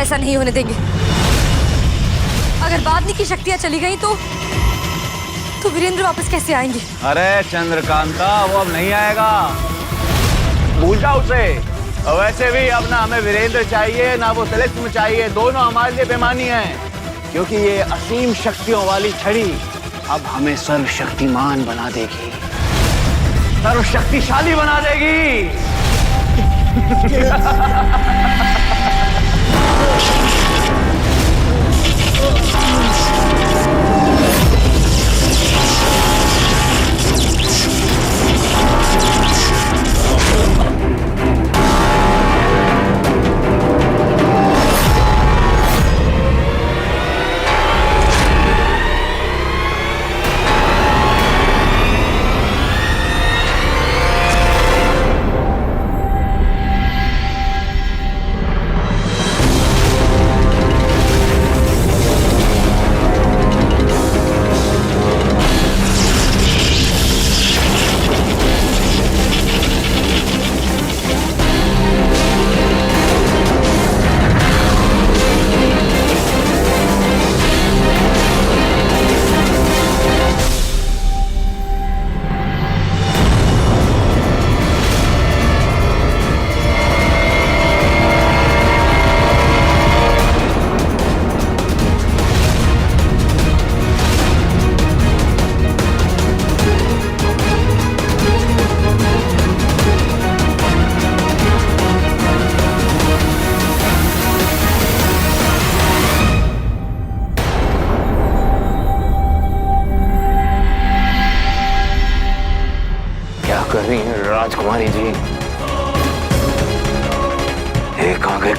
ऐसा नहीं होने देंगे। अगर बादनी की शक्तियां चली गई तो वीरेंद्र वापस कैसे आएंगे? अरे चंद्रकांता, वो अब नहीं आएगा, भूल जाओ उसे। और वैसे भी अब ना हमें वीरेंद्र चाहिए ना वो तिलिस्म चाहिए, दोनों हमारे लिए बेमानी है। क्योंकि ये असीम शक्तियों वाली छड़ी अब हमें सर्वशक्तिमान बना देगी, सर्वशक्तिशाली बना देगी। कर रही हैं राजकुमारी जी? एक आगे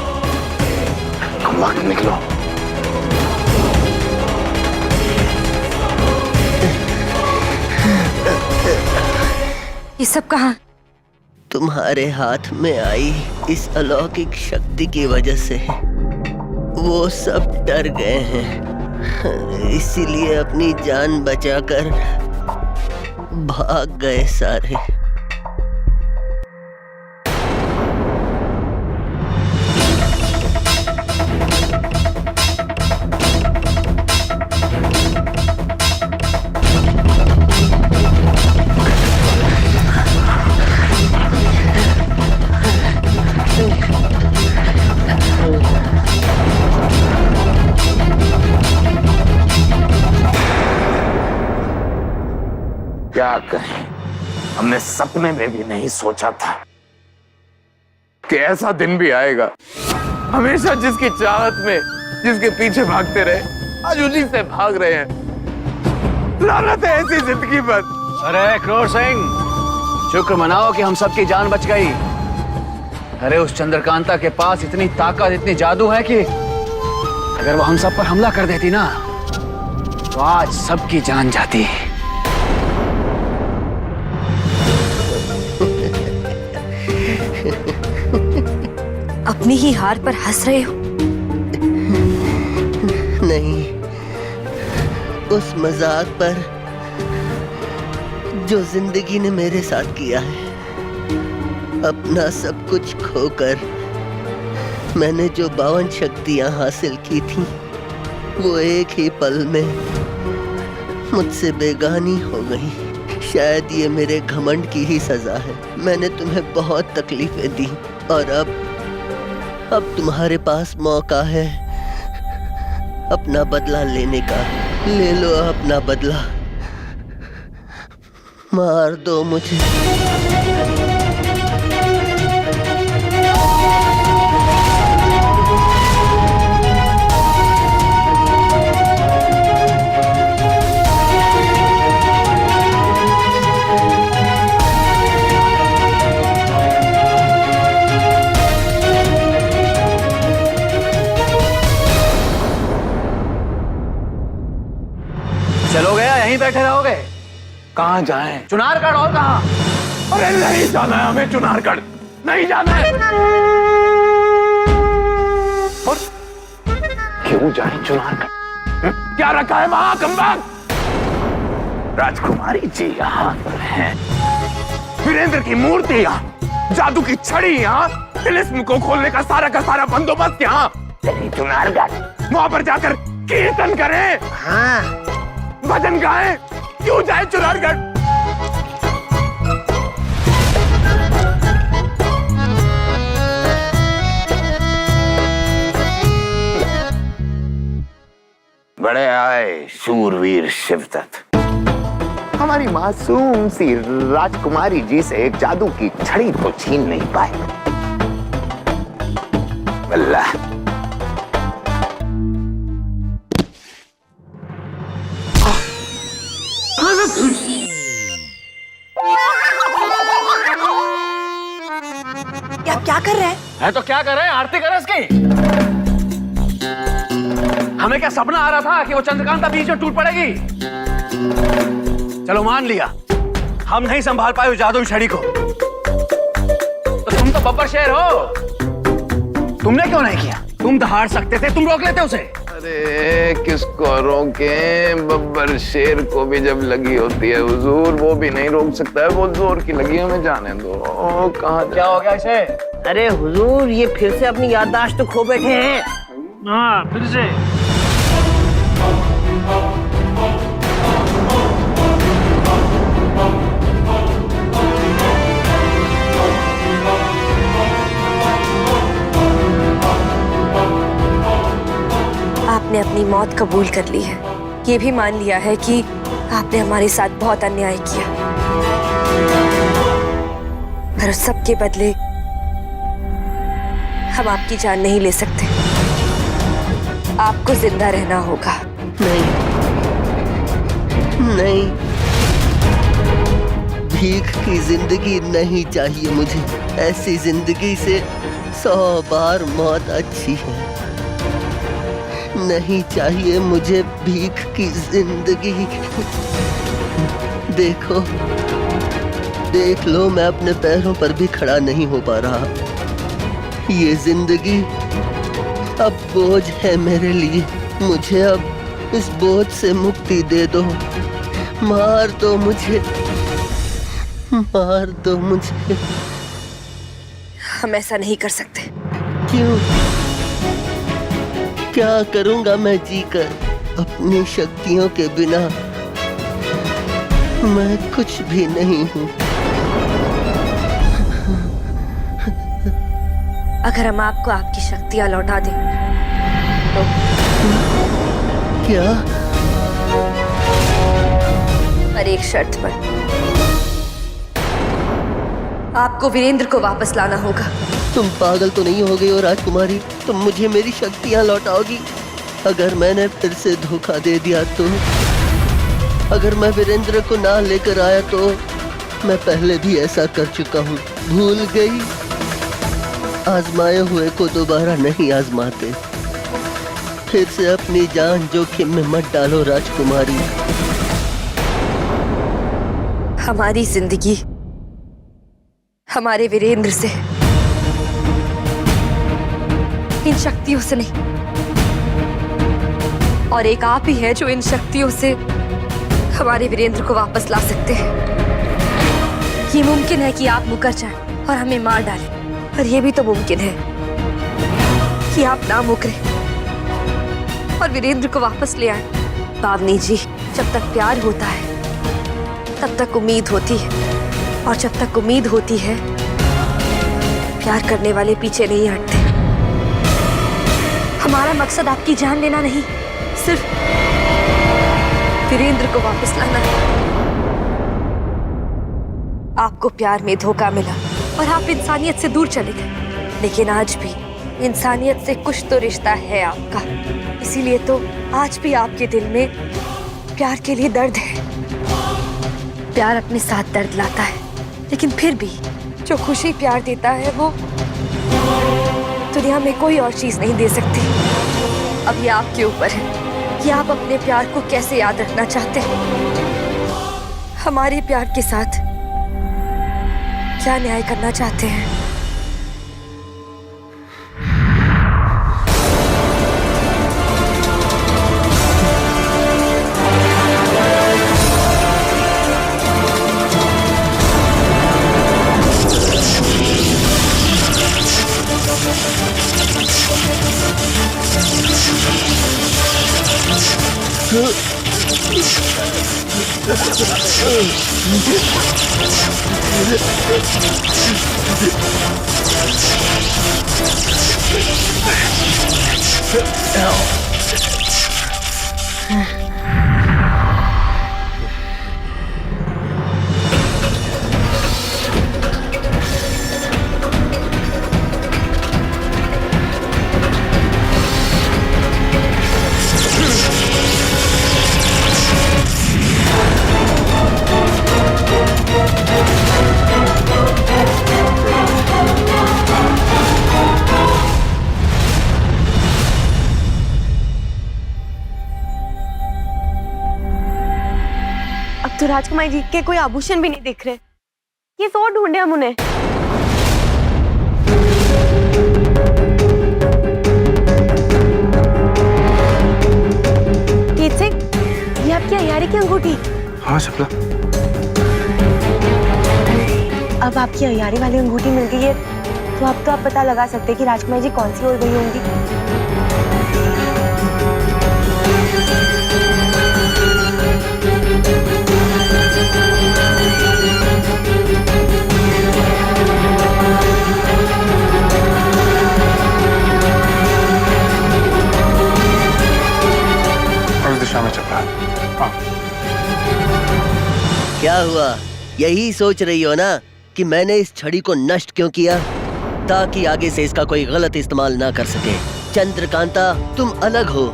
खंबा निकलो। ये सब कहाँ? तुम्हारे हाथ में आई इस अलौकिक शक्ति की वजह से वो सब डर गए हैं, इसीलिए अपनी जान बचाकर भाग गए सारे। क्या कहें, हमने सपने में भी नहीं सोचा था कि ऐसा दिन भी आएगा। हमेशा जिसकी चाहत में, जिसके पीछे भागते रहे, आज उन्हीं से भाग रहे हैं। लानत है ऐसी जिंदगी पर। अरे क्रोर सिंह, शुक्र मनाओ कि हम सबकी जान बच गई। अरे उस चंद्रकांता के पास इतनी ताकत, इतनी जादू है कि अगर वो हम सब पर हमला कर देती ना तो आज सबकी जान जाती। अपनी ही हार पर हंस रहे हो? नहीं, उस मजाक पर जो जिंदगी ने मेरे साथ किया है। अपना सब कुछ खोकर मैंने जो 52 शक्तियां हासिल की थी, वो एक ही पल में मुझसे बेगानी हो गई। शायद ये मेरे घमंड की ही सजा है। मैंने तुम्हें बहुत तकलीफें दी और अब तुम्हारे पास मौका है अपना बदला लेने का। ले लो अपना बदला, मार दो मुझे। चलोगे या यहीं बैठे रहोगे? कहाँ जाएं? चुनारगढ़, और कहाँ? अरे नहीं जाना है हमें चुनारगढ़, नहीं जाना है। और क्यों जाएं चुनारगढ़? क्या रखा है वहां कमबख्त? राजकुमारी जी यहाँ पर हैं, वीरेंद्र की मूर्ति यहाँ, जादू की छड़ी यहाँ, तिलिस्म को खोलने का सारा बंदोबस्त यहाँ। तेरी चुनारगढ़, वहां पर जाकर कीर्तन करें, हाँ भजन गाएं, क्यों जाए चुनारगढ़? बड़े आए शूरवीर शिवदत्त, हमारी मासूम सी राजकुमारी जी से एक जादू की छड़ी तो छीन नहीं पाए। अल्लाह आप क्या कर रहे हैं? है तो क्या कर रहे हैं? आरती करें इसकी। हमें क्या सपना आ रहा था कि वो चंद्रकांता बीच में टूट पड़ेगी? चलो मान लिया, हम नहीं संभाल पाए उस जादू छड़ी को, तो तुम तो बब्बर शेर हो, तुमने क्यों नहीं किया? तुम तो हार सकते थे, तुम रोक लेते उसे। अरे किसको रोके, बब्बर शेर को भी जब लगी होती है हुजूर, वो भी नहीं रोक सकता है, वो जोर की लगी, हमें जाने दो। कहाँ क्या हो गया इसे? अरे हुजूर, ये फिर से अपनी याददाश्त तो खो बैठे हैं। हाँ फिर से। आपने अपनी मौत कबूल कर ली है, ये भी मान लिया है कि आपने हमारे साथ बहुत अन्याय किया, पर उस सब के बदले हम आपकी जान नहीं ले सकते। आपको जिंदा रहना होगा। नहीं नहीं, भीख की जिंदगी नहीं चाहिए मुझे। ऐसी जिंदगी से 100 बार मौत अच्छी है। नहीं चाहिए मुझे भीख की जिंदगी। देखो, देख लो, मैं अपने पैरों पर भी खड़ा नहीं हो पा रहा। ये जिंदगी अब बोझ है मेरे लिए। मुझे अब इस बोझ से मुक्ति दे दो। मार दो मुझे, मार दो मुझे। हम ऐसा नहीं कर सकते। क्यों? क्या करूंगा मैं जीकर अपनी शक्तियों के बिना? मैं कुछ भी नहीं हूँ। अगर हम आपको आपकी शक्तियां लौटा दें तो क्या? पर एक शर्त पर। आपको वीरेंद्र को वापस लाना होगा। तुम पागल तो नहीं हो गई हो राजकुमारी? तुम मुझे मेरी शक्तियां लौटाओगी? अगर मैंने फिर से धोखा दे दिया तो? अगर मैं वीरेंद्र को ना लेकर आया तो? मैं पहले भी ऐसा कर चुका हूँ, भूल गई? आजमाए हुए को दोबारा नहीं आजमाते। फिर से अपनी जान जोखिम में मत डालो राजकुमारी। हमारी जिंदगी हमारे वीरेंद्र से, इन शक्तियों से नहीं। और एक आप ही है जो इन शक्तियों से हमारे वीरेंद्र को वापस ला सकते हैं। ये मुमकिन है कि आप मुकर जाएं और हमें मार डालें, पर यह भी तो मुमकिन है कि आप ना मुकरें और वीरेंद्र को वापस ले आए। बावनी जी, जब तक प्यार होता है तब तक उम्मीद होती है, और जब तक उम्मीद होती है प्यार करने वाले पीछे नहीं हटते। हमारा मकसद आपकी जान लेना नहीं, सिर्फ वीरेंद्र को वापस लाना है। आपको प्यार में धोखा मिला और आप इंसानियत से दूर चले गए, लेकिन आज भी इंसानियत से कुछ तो रिश्ता है आपका। इसीलिए तो आज भी आपके दिल में प्यार के लिए दर्द है। प्यार अपने साथ दर्द लाता है, लेकिन फिर भी जो खुशी प्यार देता है वो दुनिया में कोई और चीज नहीं दे सकती। अब ये आपके ऊपर है कि आप अपने प्यार को कैसे याद रखना चाहते हैं। हमारे प्यार के साथ क्या न्याय करना चाहते हैं? तो राजकुमारी जी के कोई आभूषण भी नहीं दिख रहे। ये सो ढूंढे हम उन्हें। कीर्ति सिंह, ये आपकी अयारी की अंगूठी। हाँ सपना। अब आपकी अयारी वाली अंगूठी मिल गई है, तो अब तो आप पता लगा सकते हैं कि राजकुमारी जी कौन सी ओर गई होंगी। में चल रहा है। हाँ। क्या हुआ? यही सोच रही हो ना कि मैंने इस छड़ी को नष्ट क्यों किया, ताकि आगे से इसका कोई गलत इस्तेमाल ना कर सके। चंद्रकांता, तुम अलग हो,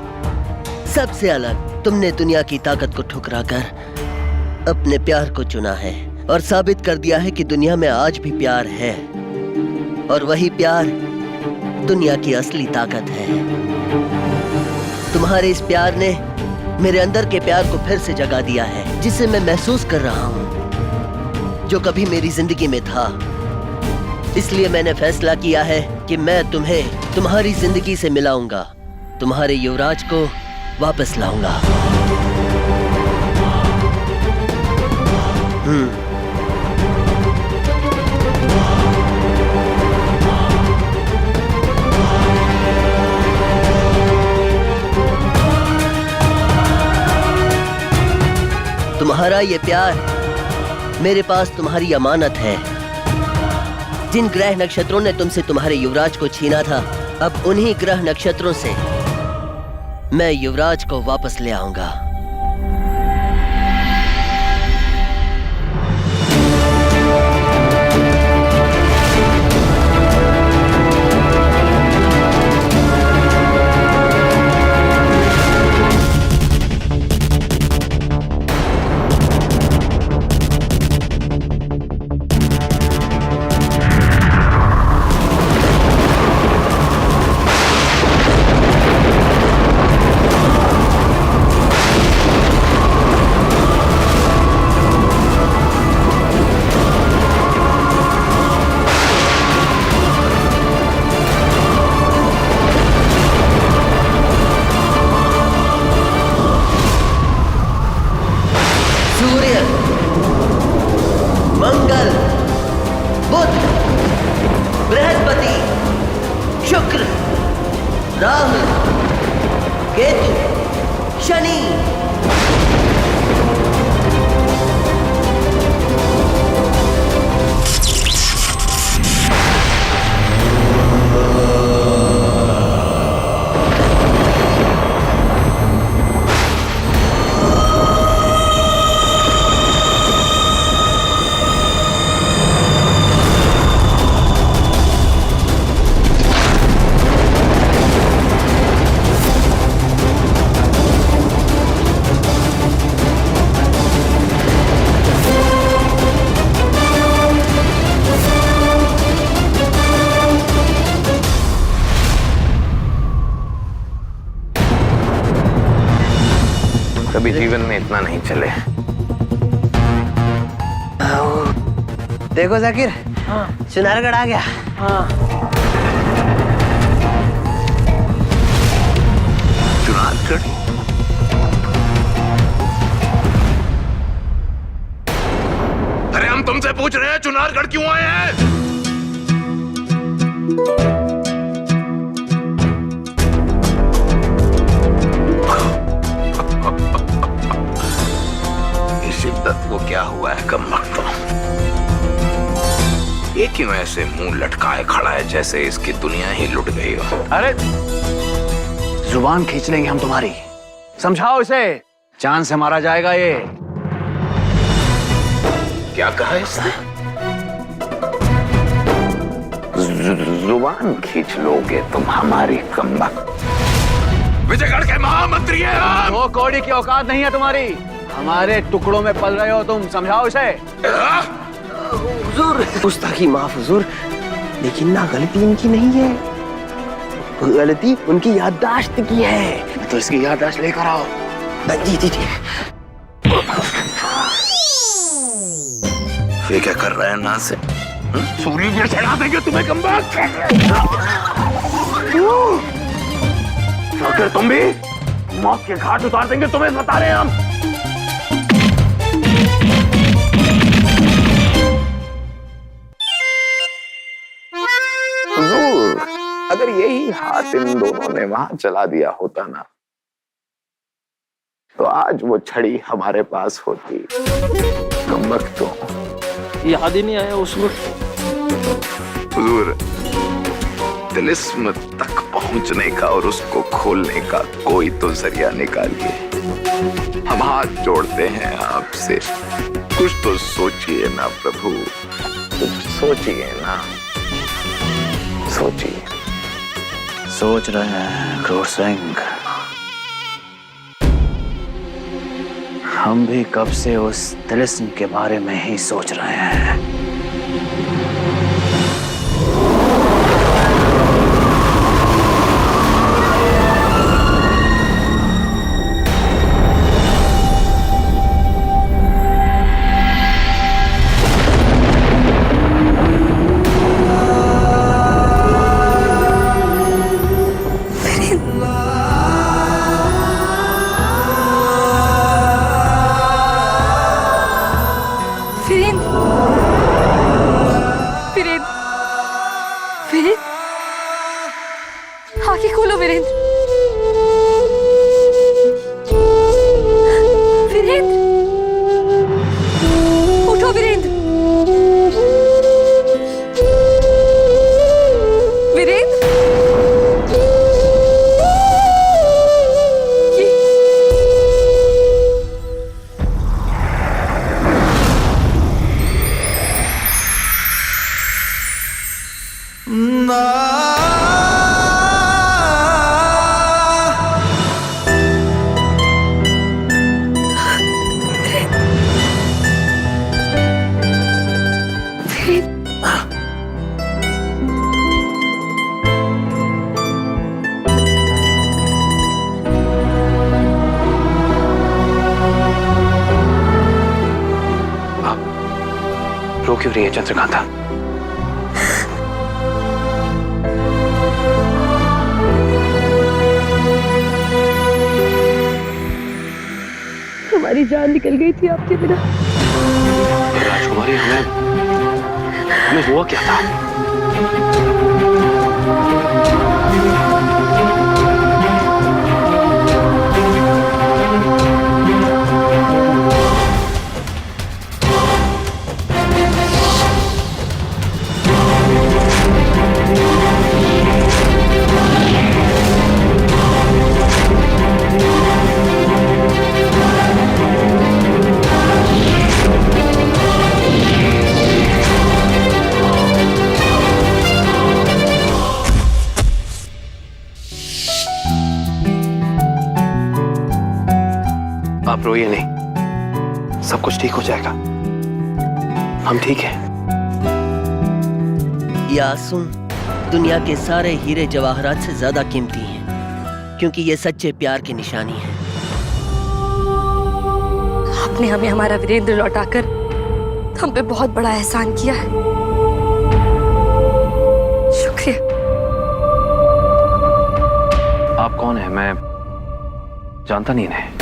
सबसे अलग। तुमने दुनिया की ताकत को ठुकराकर अपने प्यार को चुना है और साबित कर दिया है कि दुनिया में आज भी प्यार है, और वही प्यार दुनिया की असली ताकत है। तुम्हारे इस प्यार ने मेरे अंदर के प्यार को फिर से जगा दिया है, जिसे मैं महसूस कर रहा हूँ, जो कभी मेरी जिंदगी में था। इसलिए मैंने फैसला किया है कि मैं तुम्हें तुम्हारी जिंदगी से मिलाऊंगा, तुम्हारे युवराज को वापस लाऊंगा। तुम्हारा ये प्यार मेरे पास तुम्हारी अमानत है। जिन ग्रह नक्षत्रों ने तुमसे तुम्हारे युवराज को छीना था, अब उन्हीं ग्रह नक्षत्रों से मैं युवराज को वापस ले आऊंगा। मंगल, बुध, बृहस्पति, शुक्र, राहु, केतु, शनि। कभी जीवन में इतना नहीं चले। देखो जाकिर, चुनारगढ़ आ गया। चुनारगढ़? अरे हम तुमसे पूछ रहे हैं चुनारगढ़ क्यों आए हैं? दत्त को क्या हुआ है कम वक्त? ये क्यों ऐसे मुंह लटकाए खड़ा है जैसे इसकी दुनिया ही लुट गई हो? अरे जुबान खींच लेंगे हम तुम्हारी, समझाओ इसे, जान से मारा जाएगा ये। क्या कहा इसने? जुबान खींच लोगे तुम हमारी कमबख्त? विजयगढ़ के महामंत्री हैं आप। वो कौड़ी की औकात नहीं है तुम्हारी, हमारे टुकड़ों में पल रहे हो तुम, समझाओ इसे। हुजूर, गुस्ताखी माफ हुजूर, लेकिन ना गलती इनकी नहीं है, गलती उनकी याददाश्त की है। तो इसकी याददाश्त लेकर आओ। जी जी जी। ये क्या कर रहा है ना से? सूली में चढ़ा देंगे तुम्हें कमबख्त। फिर तुम भी मौत के घाट उतार देंगे तुम्हें, बता रहे हैं हम। हुजूर, अगर यही हाथ इन दोनों ने वहां चला दिया होता ना, तो आज वो छड़ी हमारे पास होती। कमबख्तों, याद ही नहीं आया उस वक्त। हुजूर, तिलिस्म तक पहुंचने का और उसको खोलने का कोई तो जरिया निकालिए। हम हाथ जोड़ते हैं आपसे, कुछ तो सोचिए ना प्रभु, कुछ सोचिए ना, सोचिए। सोच रहे हैं क्रूर सिंह, हम भी कब से उस तिलिस्म के बारे में ही सोच रहे हैं। आंखें खोलो वीरेंद्र। वीरेंद्र, उठो वीरेंद्र। वीरेंद्र, रो क्यों रही है चंद्रकांता? हमारी जान निकल गई थी आपके बिना। राजकुमारी, हमें हुआ क्या था? आप रोइए नहीं, सब कुछ ठीक हो जाएगा, हम ठीक हैं। ये आंसू दुनिया के सारे हीरे जवाहरात से ज्यादा कीमती हैं, क्योंकि ये सच्चे प्यार की निशानी है। आपने हमें हमारा वीरेंद्र लौटाकर हम पे बहुत बड़ा एहसान किया है, शुक्रिया। आप कौन है? मैं जानता नहीं इन्हें।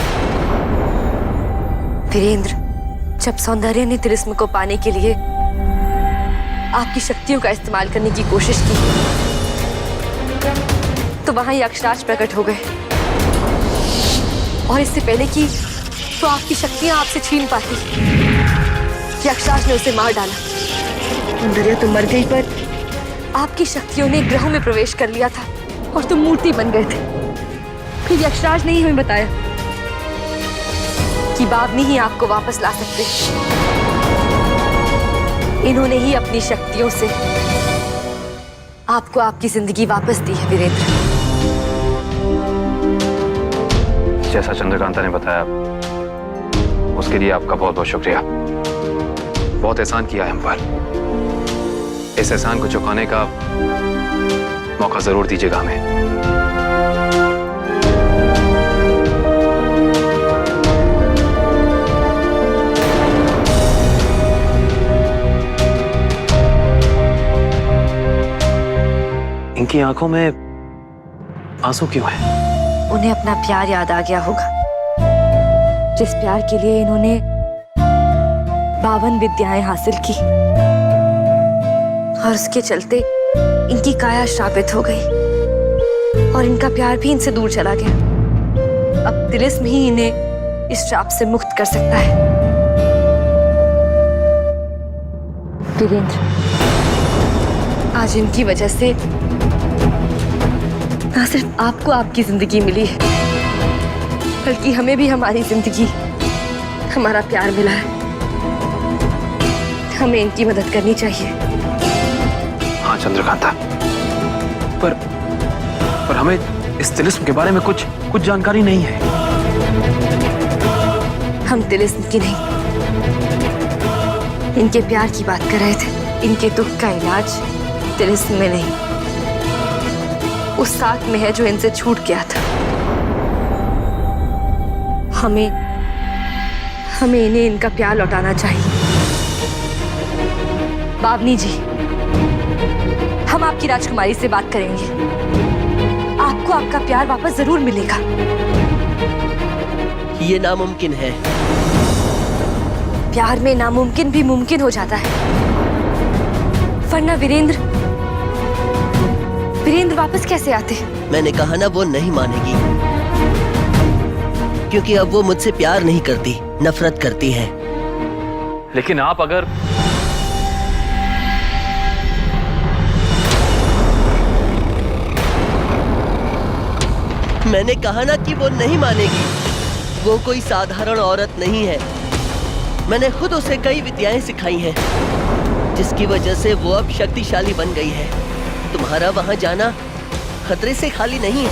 वीरेंद्र, जब सौंदर्य ने तिलिस्म को पाने के लिए आपकी शक्तियों का इस्तेमाल करने की कोशिश की, तो वहां ये अक्षराज प्रकट हो गए। और इससे पहले कि तो आपकी शक्तियां आपसे छीन पाती। यक्षराज ने उसे मार डाला। सुंदरिया तुम मर गई, पर आपकी शक्तियों ने ग्रहों में प्रवेश कर लिया था और तुम मूर्ति बन गए थे। फिर यक्षराज ने ही हमें बताया कि बावनी ही आपको वापस ला सकते। इन्होंने ही अपनी शक्तियों से आपको आपकी जिंदगी वापस दी है वीरेंद्र। जैसा चंद्रकांता ने बताया, उसके लिए आपका बहुत बहुत शुक्रिया। बहुत एहसान किया है हम पर। इस एहसान को चुकाने का मौका जरूर दीजिएगा हमें। इनकी आंखों में आंसू क्यों है? उन्हें अपना प्यार याद आ गया होगा, जिस प्यार के लिए इन्होंने 52 विद्याएं हासिल की, और उसके चलते इनकी काया श्रापित हो गई और इनका प्यार भी इनसे दूर चला गया। अब तिलिस्म ही इन्हें इस श्राप से मुक्त कर सकता है। वीरेंद्र, आज इनकी वजह से ना सिर्फ आपको आपकी जिंदगी मिली है, बल्कि हमें भी हमारी जिंदगी, हमारा प्यार मिला है। हमें इनकी मदद करनी चाहिए। हाँ चंद्रकांता, पर हमें इस तिलिस्म के बारे में कुछ जानकारी नहीं है। हम तिलिस्म की नहीं, इनके प्यार की बात कर रहे थे। इनके दुख का इलाज तिलिस्म में नहीं, उस साथ में है जो इनसे छूट गया था। हमें इन्हें इनका प्यार लौटाना चाहिए। बावनी जी, हम आपकी राजकुमारी से बात करेंगे। आपको आपका प्यार वापस जरूर मिलेगा। ये नामुमकिन है। प्यार में नामुमकिन भी मुमकिन हो जाता है, वरना वीरेंद्र वापस कैसे आते? मैंने कहा ना, वो नहीं मानेगी, क्योंकि अब वो मुझसे प्यार नहीं करती, नफरत करती है। लेकिन आप अगर मैंने कहा ना कि वो नहीं मानेगी। वो कोई साधारण औरत नहीं है। मैंने खुद उसे कई विद्याएं सिखाई हैं, जिसकी वजह से वो अब शक्तिशाली बन गई है। तुम्हारा वहां जाना खतरे से खाली नहीं है।